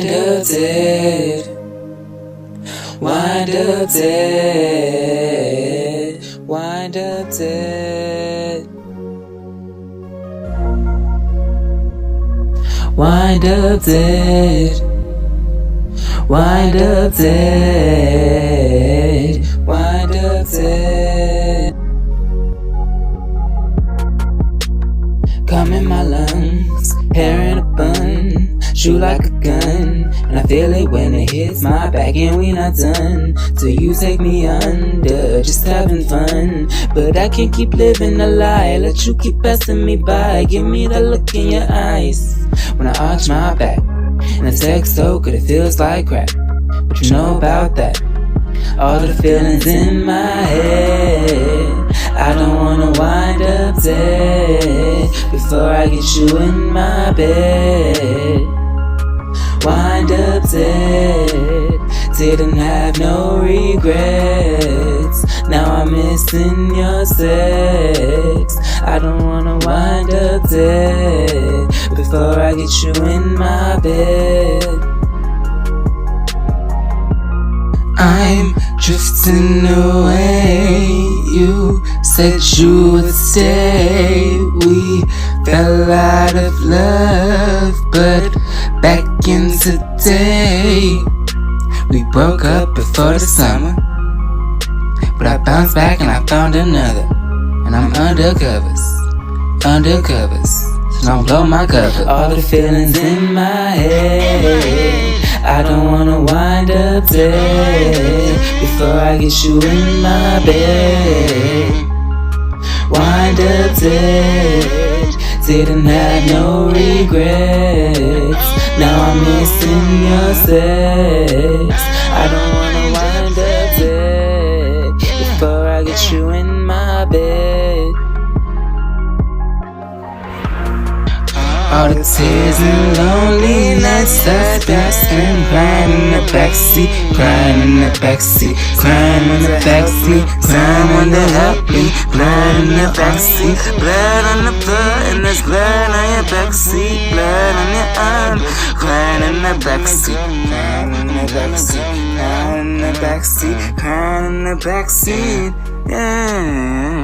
Wind up dead. Wind up dead. Wind up dead. Wind up dead. Wind up dead. Wind up dead. Come in my lungs, hair in a bun, shoot like a gun, and I feel it when it hits my back, and we not done till you take me under. Just having fun, but I can't keep living a lie. Let you keep passing me by. Give me that look in your eyes when I arch my back, and the sex so good it feels like crack. What you know about that? All the feelings in my head. I don't wanna wind up dead before I get you in my bed. Wind up dead, didn't have no regrets. Now I'm missing your sex. I don't wanna wind up dead before I get you in my bed. I'm drifting away. You said you would stay. We fell out of love, but back in today. We broke up before the summer, but I bounced back and I found another. And I'm undercovers, so don't blow my cover. All the feelings in my head. I don't wanna wind up dead before I get you in my bed. Wind up dead, didn't have no regrets. Now I'm missing your sex. I don't wanna wind up dead before I get you in my bed. All the tears and lonely nights I spent and crying in the backseat, crying in the backseat, crying in the backseat, crying in the help me, blood in the backseat, blood on the floor and there's blood on your backseat, blood on your arm, crying in the backseat, crying in the backseat, crying in the backseat, crying in the backseat, yeah.